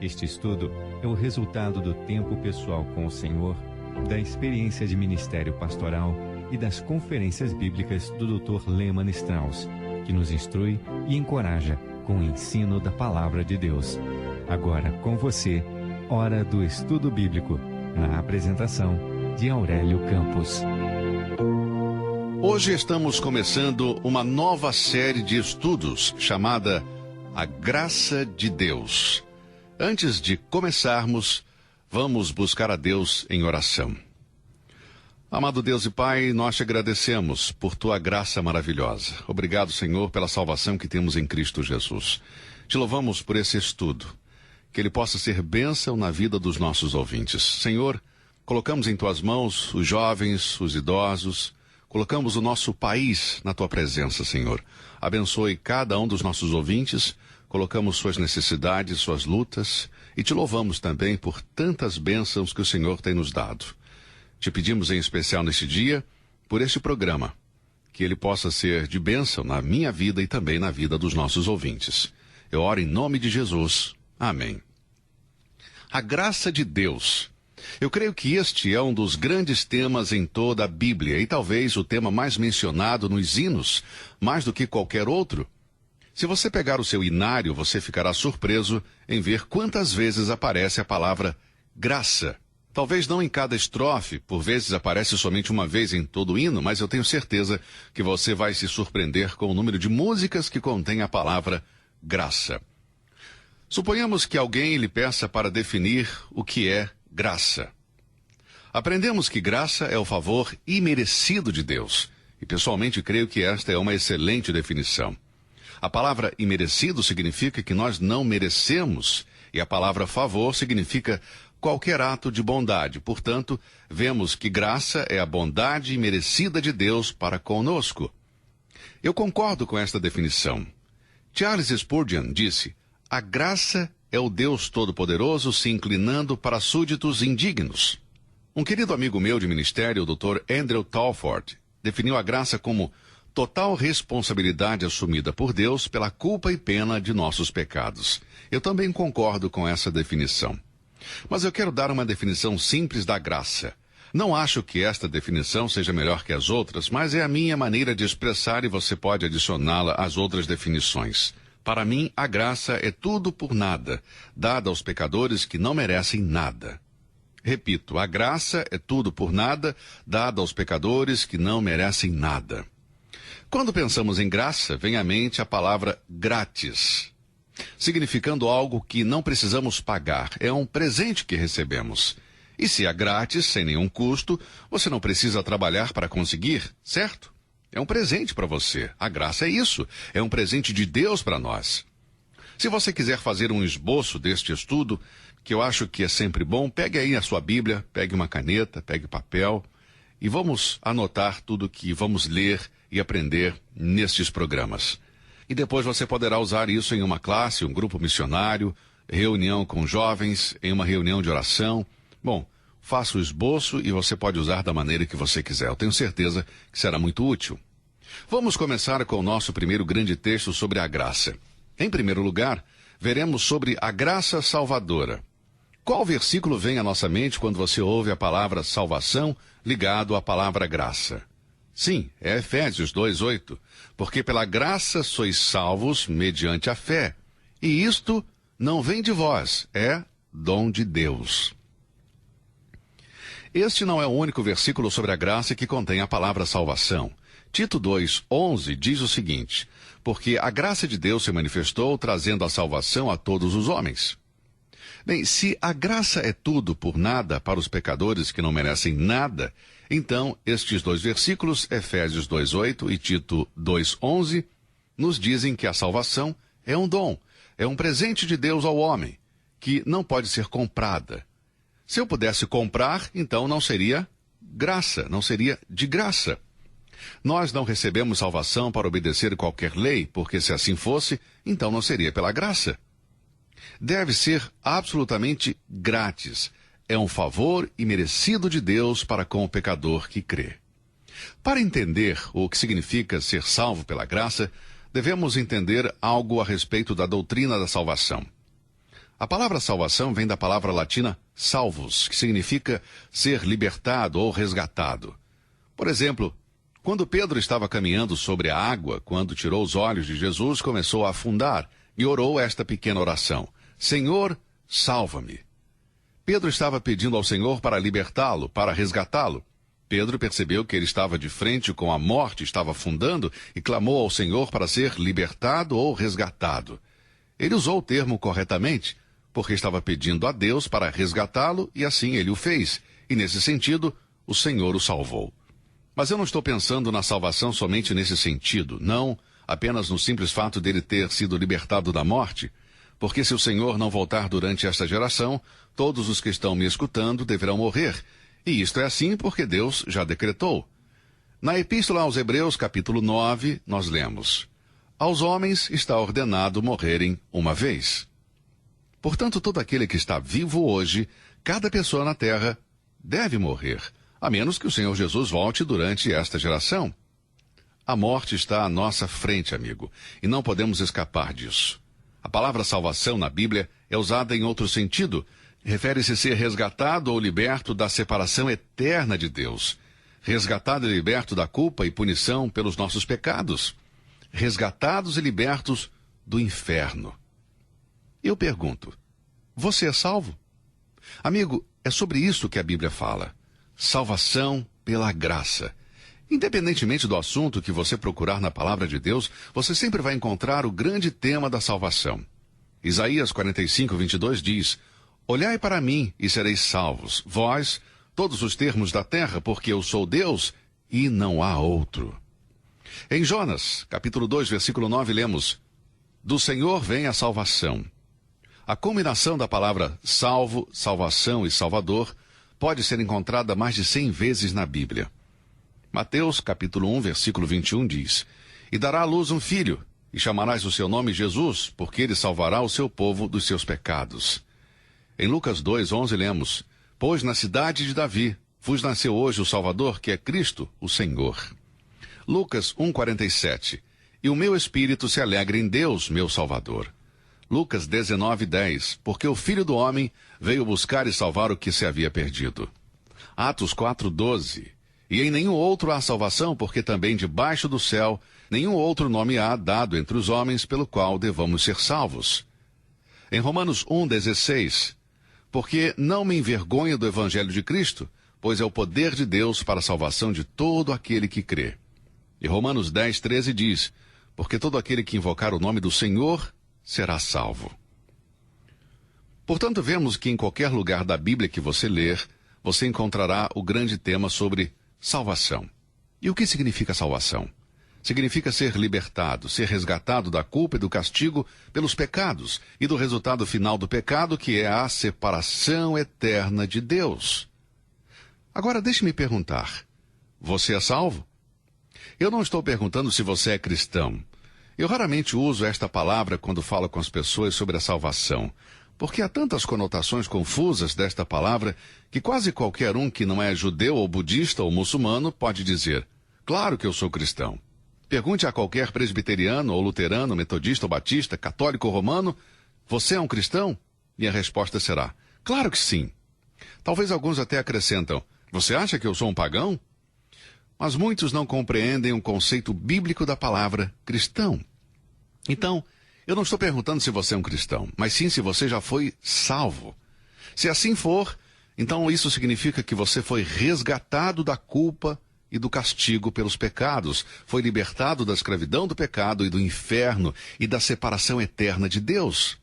Este estudo é o resultado do tempo pessoal com o Senhor, da experiência de ministério pastoral e das conferências bíblicas do Dr. Lehman Strauss, que nos instrui e encoraja com o ensino da Palavra de Deus. Agora com você, Hora do Estudo Bíblico, na apresentação de Aurélio Campos. Hoje estamos começando uma nova série de estudos chamada A Graça de Deus. Antes de começarmos, vamos buscar a Deus em oração. Amado Deus e Pai, nós te agradecemos por tua graça maravilhosa. Obrigado, Senhor, pela salvação que temos em Cristo Jesus. Te louvamos por esse estudo, que ele possa ser bênção na vida dos nossos ouvintes. Senhor, colocamos em tuas mãos os jovens, os idosos, colocamos o nosso país na tua presença, Senhor. Abençoe cada um dos nossos ouvintes, colocamos suas necessidades, suas lutas, e te louvamos também por tantas bênçãos que o Senhor tem nos dado. Te pedimos em especial neste dia, por este programa, que ele possa ser de bênção na minha vida e também na vida dos nossos ouvintes. Eu oro em nome de Jesus. Amém. A graça de Deus. Eu creio que este é um dos grandes temas em toda a Bíblia e talvez o tema mais mencionado nos hinos, mais do que qualquer outro. Se você pegar o seu hinário, você ficará surpreso em ver quantas vezes aparece a palavra graça. Talvez não em cada estrofe, por vezes aparece somente uma vez em todo o hino, mas eu tenho certeza que você vai se surpreender com o número de músicas que contém a palavra graça. Suponhamos que alguém lhe peça para definir o que é graça. Aprendemos que graça é o favor imerecido de Deus, e pessoalmente creio que esta é uma excelente definição. A palavra imerecido significa que nós não merecemos, e a palavra favor significa qualquer ato de bondade. Portanto, vemos que graça é a bondade imerecida de Deus para conosco. Eu concordo com esta definição. Charles Spurgeon disse: a graça é o Deus Todo-Poderoso se inclinando para súditos indignos. Um querido amigo meu de ministério, o Dr. Andrew Talford, definiu a graça como total responsabilidade assumida por Deus pela culpa e pena de nossos pecados. Eu também concordo com essa definição. Mas eu quero dar uma definição simples da graça. Não acho que esta definição seja melhor que as outras, mas é a minha maneira de expressar e você pode adicioná-la às outras definições. Para mim, a graça é tudo por nada, dada aos pecadores que não merecem nada. Repito, a graça é tudo por nada, dada aos pecadores que não merecem nada. Quando pensamos em graça, vem à mente a palavra grátis, significando algo que não precisamos pagar, é um presente que recebemos. E se é grátis, sem nenhum custo, você não precisa trabalhar para conseguir, certo? É um presente para você. A graça é isso. É um presente de Deus para nós. Se você quiser fazer um esboço deste estudo, que eu acho que é sempre bom, pegue aí a sua Bíblia, pegue uma caneta, pegue papel e vamos anotar tudo que vamos ler e aprender nestes programas. E depois você poderá usar isso em uma classe, um grupo missionário, reunião com jovens, em uma reunião de oração. Bom, faça o esboço e você pode usar da maneira que você quiser. Eu tenho certeza que será muito útil. Vamos começar com o nosso primeiro grande texto sobre a graça. Em primeiro lugar, veremos sobre a graça salvadora. Qual versículo vem à nossa mente quando você ouve a palavra salvação ligado à palavra graça? Sim, é Efésios 2:8. Porque pela graça sois salvos mediante a fé. E isto não vem de vós, é dom de Deus. Este não é o único versículo sobre a graça que contém a palavra salvação. Tito 2:11 diz o seguinte: porque a graça de Deus se manifestou trazendo a salvação a todos os homens. Bem, se a graça é tudo por nada para os pecadores que não merecem nada, então estes dois versículos, Efésios 2:8 e Tito 2:11, nos dizem que a salvação é um dom, é um presente de Deus ao homem, que não pode ser comprada. Se eu pudesse comprar, então não seria graça, não seria de graça. Nós não recebemos salvação para obedecer qualquer lei, porque se assim fosse, então não seria pela graça. Deve ser absolutamente grátis. É um favor imerecido de Deus para com o pecador que crê. Para entender o que significa ser salvo pela graça, devemos entender algo a respeito da doutrina da salvação. A palavra salvação vem da palavra latina salvus, que significa ser libertado ou resgatado. Por exemplo, quando Pedro estava caminhando sobre a água, quando tirou os olhos de Jesus, começou a afundar e orou esta pequena oração: Senhor, salva-me. Pedro estava pedindo ao Senhor para libertá-lo, para resgatá-lo. Pedro percebeu que ele estava de frente com a morte, estava afundando e clamou ao Senhor para ser libertado ou resgatado. Ele usou o termo corretamente, porque estava pedindo a Deus para resgatá-lo e assim ele o fez. E nesse sentido, o Senhor o salvou. Mas eu não estou pensando na salvação somente nesse sentido, não apenas no simples fato dele ter sido libertado da morte, porque se o Senhor não voltar durante esta geração, todos os que estão me escutando deverão morrer. E isto é assim porque Deus já decretou. Na Epístola aos Hebreus, capítulo 9, nós lemos: aos homens está ordenado morrerem uma vez. Portanto, todo aquele que está vivo hoje, cada pessoa na terra, deve morrer, a menos que o Senhor Jesus volte durante esta geração. A morte está à nossa frente, amigo, e não podemos escapar disso. A palavra salvação na Bíblia é usada em outro sentido. Refere-se a ser resgatado ou liberto da separação eterna de Deus. Resgatado e liberto da culpa e punição pelos nossos pecados. Resgatados e libertos do inferno. Eu pergunto, você é salvo? Amigo, é sobre isso que a Bíblia fala. Salvação pela graça. Independentemente do assunto que você procurar na palavra de Deus, você sempre vai encontrar o grande tema da salvação. Isaías 45:22 diz: olhai para mim e sereis salvos, vós, todos os termos da terra, porque eu sou Deus e não há outro. Em Jonas, capítulo 2, versículo 9, lemos: do Senhor vem a salvação. A combinação da palavra salvo, salvação e salvador pode ser encontrada mais de 100 vezes na Bíblia. Mateus, capítulo 1, versículo 21 diz: e dará à luz um filho, e chamarás o seu nome Jesus, porque ele salvará o seu povo dos seus pecados. Em Lucas 2:11 lemos: pois na cidade de Davi vos nasceu hoje o Salvador, que é Cristo, o Senhor. Lucas 1:47: e o meu espírito se alegra em Deus, meu Salvador. Lucas 19:10: porque o Filho do Homem veio buscar e salvar o que se havia perdido. Atos 4:12: e em nenhum outro há salvação, porque também debaixo do céu nenhum outro nome há dado entre os homens pelo qual devamos ser salvos. Em Romanos 1:16: porque não me envergonho do Evangelho de Cristo, pois é o poder de Deus para a salvação de todo aquele que crê. E Romanos 10:13 diz: porque todo aquele que invocar o nome do Senhor será salvo. Portanto, vemos que em qualquer lugar da Bíblia que você ler, você encontrará o grande tema sobre salvação. E o que significa salvação? Significa ser libertado, ser resgatado da culpa e do castigo pelos pecados e do resultado final do pecado, que é a separação eterna de Deus. Agora, deixe-me perguntar, você é salvo? Eu não estou perguntando se você é cristão. Eu raramente uso esta palavra quando falo com as pessoas sobre a salvação, porque há tantas conotações confusas desta palavra que quase qualquer um que não é judeu ou budista ou muçulmano pode dizer: claro que eu sou cristão. Pergunte a qualquer presbiteriano ou luterano, metodista ou batista, católico ou romano: você é um cristão? E a resposta será: claro que sim. Talvez alguns até acrescentam: você acha que eu sou um pagão? Mas muitos não compreendem o conceito bíblico da palavra cristão. Então, eu não estou perguntando se você é um cristão, mas sim se você já foi salvo. Se assim for, então isso significa que você foi resgatado da culpa e do castigo pelos pecados, foi libertado da escravidão do pecado e do inferno e da separação eterna de Deus.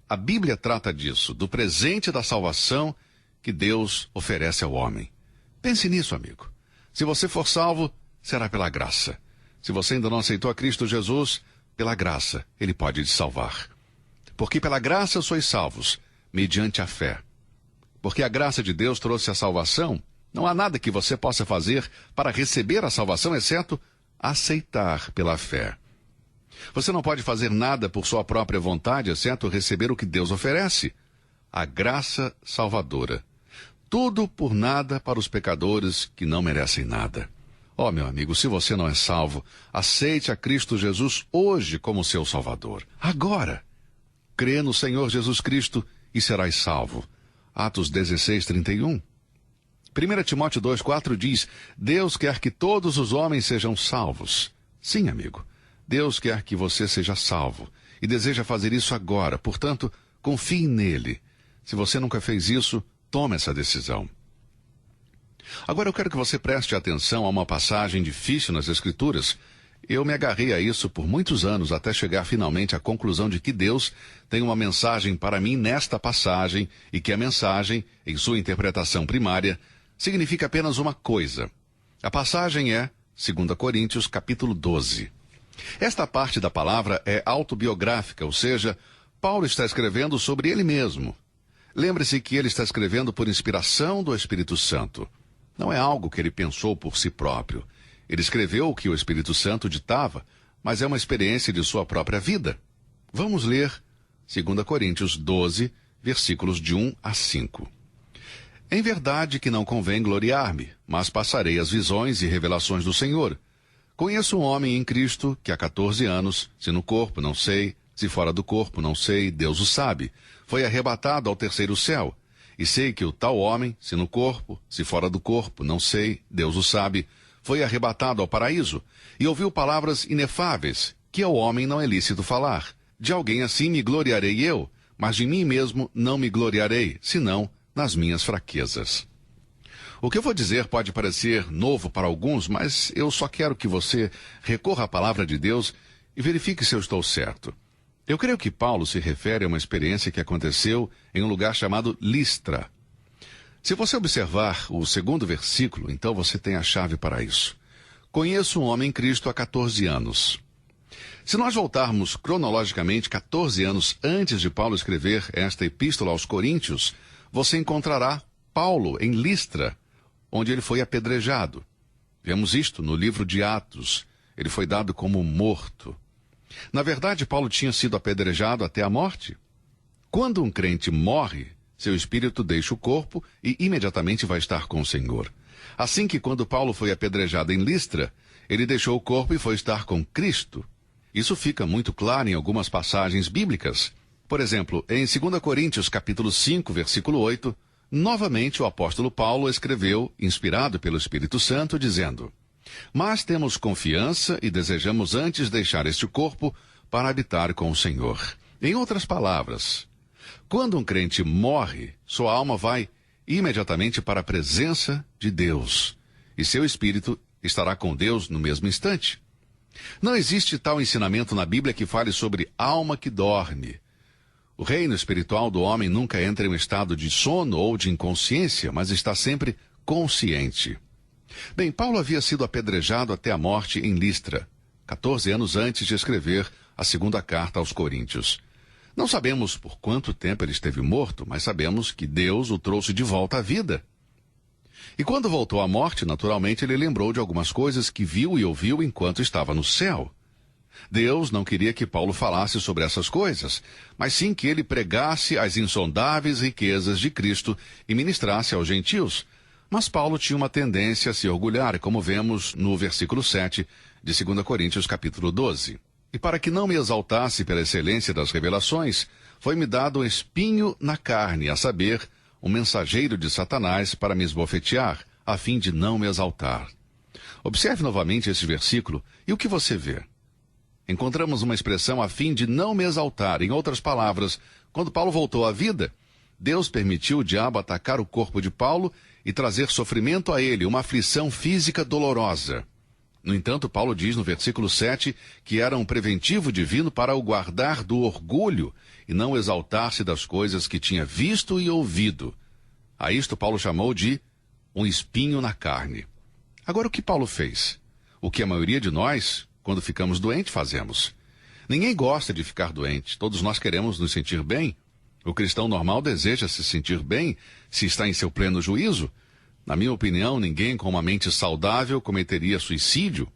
A Bíblia trata disso, do presente da salvação que Deus oferece ao homem. Pense nisso, amigo. Se você for salvo, será pela graça. Se você ainda não aceitou a Cristo Jesus, pela graça, Ele pode te salvar. Porque pela graça sois salvos, mediante a fé. Porque a graça de Deus trouxe a salvação, não há nada que você possa fazer para receber a salvação, exceto aceitar pela fé. Você não pode fazer nada por sua própria vontade, exceto receber o que Deus oferece. A graça salvadora. Tudo por nada para os pecadores que não merecem nada. Ó, meu amigo, se você não é salvo, aceite a Cristo Jesus hoje como seu Salvador. Agora. crê no Senhor Jesus Cristo e serás salvo. Atos 16:31. 1 Timóteo 2:4 diz, Deus quer que todos os homens sejam salvos. Sim, amigo, Deus quer que você seja salvo e deseja fazer isso agora. Portanto, confie nele. Se você nunca fez isso, tome essa decisão. Agora eu quero que você preste atenção a uma passagem difícil nas Escrituras. Eu me agarrei a isso por muitos anos até chegar finalmente à conclusão de que Deus tem uma mensagem para mim nesta passagem e que a mensagem, em sua interpretação primária, significa apenas uma coisa. A passagem é 2 Coríntios capítulo 12. Esta parte da palavra é autobiográfica, ou seja, Paulo está escrevendo sobre ele mesmo. Lembre-se que ele está escrevendo por inspiração do Espírito Santo. Não é algo que ele pensou por si próprio. Ele escreveu o que o Espírito Santo ditava, mas é uma experiência de sua própria vida. Vamos ler 2 Coríntios 12, versículos de 1 a 5. Em verdade que não convém gloriar-me, mas passarei as visões e revelações do Senhor. Conheço um homem em Cristo que há 14 anos, se no corpo não sei, se fora do corpo não sei, Deus o sabe, foi arrebatado ao terceiro céu. E sei que o tal homem, se no corpo, se fora do corpo, não sei, Deus o sabe, foi arrebatado ao paraíso, e ouviu palavras inefáveis, que ao homem não é lícito falar. De alguém assim me gloriarei eu, mas de mim mesmo não me gloriarei, senão nas minhas fraquezas. O que eu vou dizer pode parecer novo para alguns, mas eu só quero que você recorra à palavra de Deus e verifique se eu estou certo. Eu creio que Paulo se refere a uma experiência que aconteceu em um lugar chamado Listra. Se você observar o segundo versículo, então você tem a chave para isso. Conheço um homem em Cristo há 14 anos. Se nós voltarmos cronologicamente 14 anos antes de Paulo escrever esta epístola aos Coríntios, você encontrará Paulo em Listra, onde ele foi apedrejado. Vemos isto no livro de Atos. Ele foi dado como morto. Na verdade, Paulo tinha sido apedrejado até a morte. Quando um crente morre, seu espírito deixa o corpo e imediatamente vai estar com o Senhor. Assim que quando Paulo foi apedrejado em Listra, ele deixou o corpo e foi estar com Cristo. Isso fica muito claro em algumas passagens bíblicas. Por exemplo, em 2 Coríntios capítulo 5, versículo 8, novamente o apóstolo Paulo escreveu, inspirado pelo Espírito Santo, dizendo: Mas temos confiança e desejamos antes deixar este corpo para habitar com o Senhor. Em outras palavras, quando um crente morre, sua alma vai imediatamente para a presença de Deus, e seu espírito estará com Deus no mesmo instante. Não existe tal ensinamento na Bíblia que fale sobre alma que dorme. O reino espiritual do homem nunca entra em um estado de sono ou de inconsciência, mas está sempre consciente. Bem, Paulo havia sido apedrejado até a morte em Listra, 14 anos antes de escrever a segunda carta aos Coríntios. Não sabemos por quanto tempo ele esteve morto, mas sabemos que Deus o trouxe de volta à vida. E quando voltou à morte, naturalmente ele lembrou de algumas coisas que viu e ouviu enquanto estava no céu. Deus não queria que Paulo falasse sobre essas coisas, mas sim que ele pregasse as insondáveis riquezas de Cristo e ministrasse aos gentios. Mas Paulo tinha uma tendência a se orgulhar, como vemos no versículo 7 de 2 Coríntios capítulo 12. E para que não me exaltasse pela excelência das revelações, foi-me dado um espinho na carne, a saber, um mensageiro de Satanás para me esbofetear, a fim de não me exaltar. Observe novamente esse versículo e o que você vê. Encontramos uma expressão a fim de não me exaltar. Em outras palavras, quando Paulo voltou à vida, Deus permitiu o diabo atacar o corpo de Paulo e trazer sofrimento a ele, uma aflição física dolorosa. No entanto, Paulo diz no versículo 7 que era um preventivo divino para o guardar do orgulho e não exaltar-se das coisas que tinha visto e ouvido. A isto Paulo chamou de um espinho na carne. Agora, o que Paulo fez? O que a maioria de nós, quando ficamos doentes, fazemos. Ninguém gosta de ficar doente. Todos nós queremos nos sentir bem. O cristão normal deseja se sentir bem se está em seu pleno juízo. Na minha opinião, ninguém com uma mente saudável cometeria suicídio.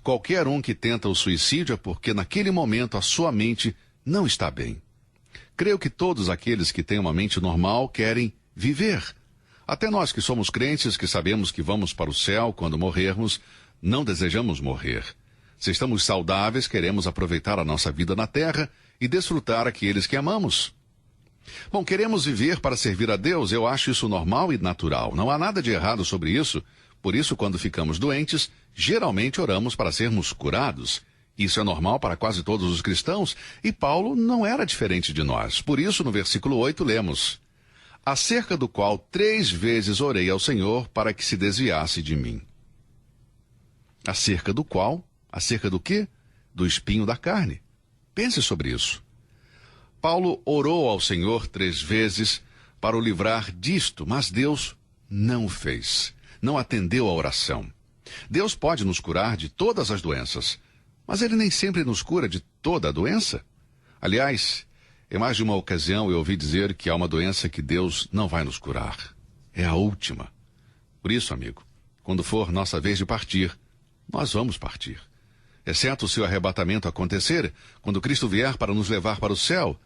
Qualquer um que tenta o suicídio é porque naquele momento a sua mente não está bem. Creio que todos aqueles que têm uma mente normal querem viver. Até nós que somos crentes, que sabemos que vamos para o céu quando morrermos, não desejamos morrer. Se estamos saudáveis, queremos aproveitar a nossa vida na terra e desfrutar aqueles que amamos. Bom, queremos viver para servir a Deus, eu acho isso normal e natural. Não há nada de errado sobre isso. Por isso, quando ficamos doentes, geralmente oramos para sermos curados. Isso é normal para quase todos os cristãos, e Paulo não era diferente de nós. Por isso, no versículo 8, lemos: acerca do qual 3 vezes orei ao Senhor para que se desviasse de mim. Acerca do qual? Acerca do quê? Do espinho da carne. Pense sobre isso. Paulo orou ao Senhor 3 vezes para o livrar disto, mas Deus não o fez. Não atendeu a oração. Deus pode nos curar de todas as doenças, mas Ele nem sempre nos cura de toda a doença. Aliás, em mais de uma ocasião eu ouvi dizer que há uma doença que Deus não vai nos curar. É a última. Por isso, amigo, quando for nossa vez de partir, nós vamos partir. Exceto se o arrebatamento acontecer, quando Cristo vier para nos levar para o céu,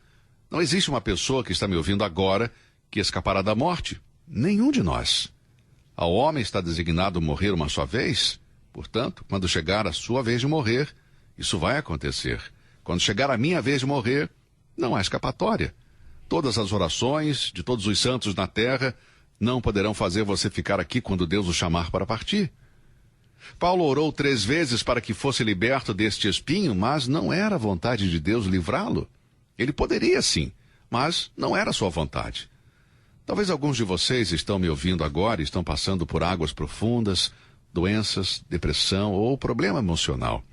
não existe uma pessoa que está me ouvindo agora que escapará da morte. Nenhum de nós. Ao homem está designado morrer uma só vez. Portanto, quando chegar a sua vez de morrer, isso vai acontecer. Quando chegar a minha vez de morrer, não há escapatória. Todas as orações de todos os santos na terra não poderão fazer você ficar aqui quando Deus o chamar para partir. Paulo orou 3 vezes para que fosse liberto deste espinho, mas não era a vontade de Deus livrá-lo. Ele poderia sim, mas não era sua vontade. Talvez alguns de vocês estão me ouvindo agora e estão passando por águas profundas, doenças, depressão ou problema emocional.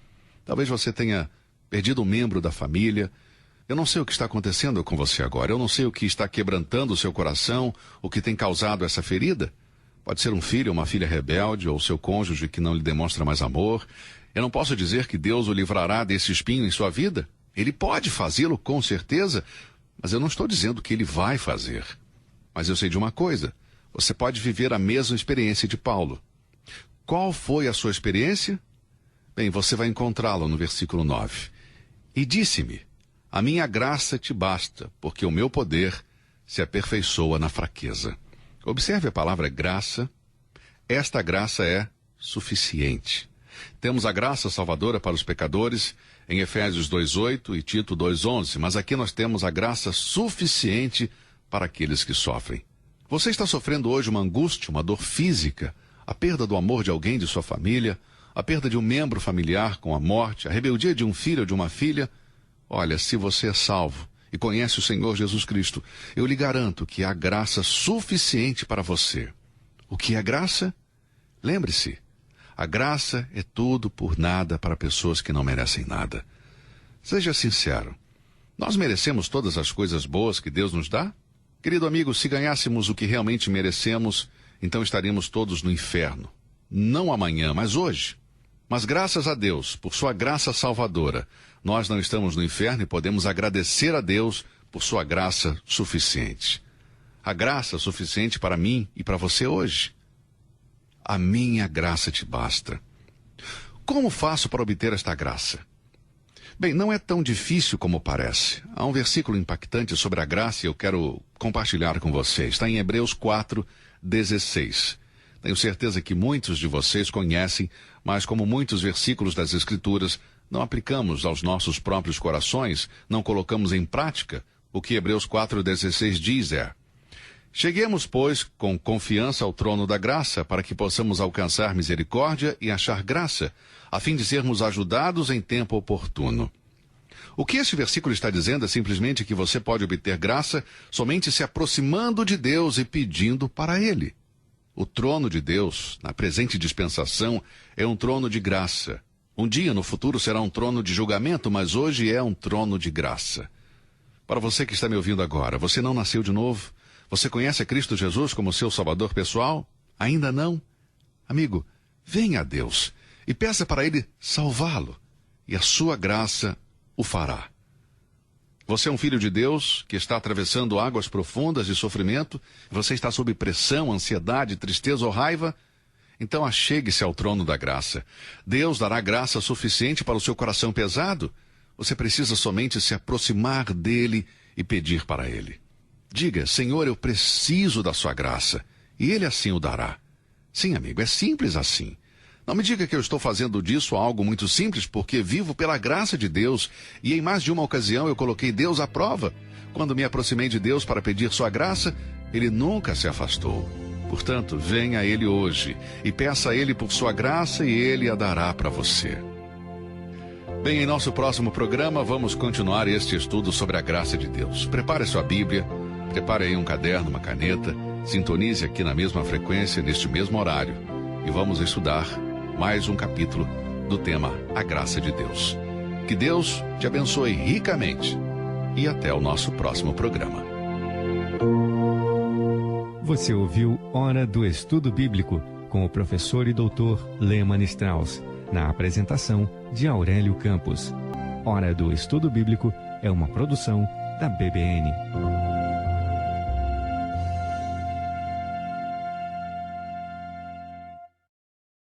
Talvez você tenha perdido um membro da família. Eu não sei o que está acontecendo com você agora. Eu não sei o que está quebrantando o seu coração, o que tem causado essa ferida. Pode ser um filho ou uma filha rebelde, ou seu cônjuge que não lhe demonstra mais amor. Eu não posso dizer que Deus o livrará desse espinho em sua vida. Ele pode fazê-lo com certeza, mas eu não estou dizendo que ele vai fazer. Mas eu sei de uma coisa: você pode viver a mesma experiência de Paulo. Qual foi a sua experiência? Bem, você vai encontrá-la no versículo 9. E disse-me: a minha graça te basta, porque o meu poder se aperfeiçoa na fraqueza. Observe a palavra graça. Esta graça é suficiente. Temos a graça salvadora para os pecadores em Efésios 2:8 e Tito 2:11, mas aqui nós temos a graça suficiente para aqueles que sofrem. Você está sofrendo hoje uma angústia, uma dor física, a perda do amor de alguém de sua família, a perda de um membro familiar com a morte, a rebeldia de um filho ou de uma filha. Olha, se você é salvo e conhece o Senhor Jesus Cristo, eu lhe garanto que há graça suficiente para você. O que é graça? Lembre-se, a graça é tudo por nada para pessoas que não merecem nada. Seja sincero, nós merecemos todas as coisas boas que Deus nos dá? Querido amigo, se ganhássemos o que realmente merecemos, então estaríamos todos no inferno. Não amanhã, mas hoje. Mas graças a Deus, por sua graça salvadora, nós não estamos no inferno e podemos agradecer a Deus por sua graça suficiente. A graça suficiente para mim e para você hoje. A minha graça te basta. Como faço para obter esta graça? Bem, não é tão difícil como parece. Há um versículo impactante sobre a graça e eu quero compartilhar com vocês. Está em Hebreus 4:16. Tenho certeza que muitos de vocês conhecem, mas como muitos versículos das Escrituras, não aplicamos aos nossos próprios corações, não colocamos em prática. O que Hebreus 4:16 diz é: cheguemos, pois, com confiança ao trono da graça, para que possamos alcançar misericórdia e achar graça, a fim de sermos ajudados em tempo oportuno. O que este versículo está dizendo é simplesmente que você pode obter graça somente se aproximando de Deus e pedindo para Ele. O trono de Deus, na presente dispensação, é um trono de graça. Um dia, no futuro, será um trono de julgamento, mas hoje é um trono de graça. Para você que está me ouvindo agora, você não nasceu de novo? Você conhece a Cristo Jesus como seu Salvador pessoal? Ainda não? Amigo, venha a Deus e peça para Ele salvá-lo, e a sua graça o fará. Você é um filho de Deus que está atravessando águas profundas de sofrimento, você está sob pressão, ansiedade, tristeza ou raiva? Então achegue-se ao trono da graça. Deus dará graça suficiente para o seu coração pesado. Você precisa somente se aproximar dele e pedir para Ele. Diga: Senhor, eu preciso da sua graça. E Ele assim o dará. Sim, amigo, é simples assim. Não me diga que eu estou fazendo disso algo muito simples, porque vivo pela graça de Deus e em mais de uma ocasião eu coloquei Deus à prova. Quando me aproximei de Deus para pedir sua graça, Ele nunca se afastou. Portanto, venha a Ele hoje e peça a Ele por sua graça e Ele a dará para você. Bem, em nosso próximo programa vamos continuar este estudo sobre a graça de Deus. Prepare sua Bíblia, prepare aí um caderno, uma caneta, sintonize aqui na mesma frequência, neste mesmo horário, e vamos estudar mais um capítulo do tema A Graça de Deus. Que Deus te abençoe ricamente e até o nosso próximo programa. Você ouviu Hora do Estudo Bíblico com o professor e doutor Leman Strauss, na apresentação de Aurélio Campos. Hora do Estudo Bíblico é uma produção da BBN.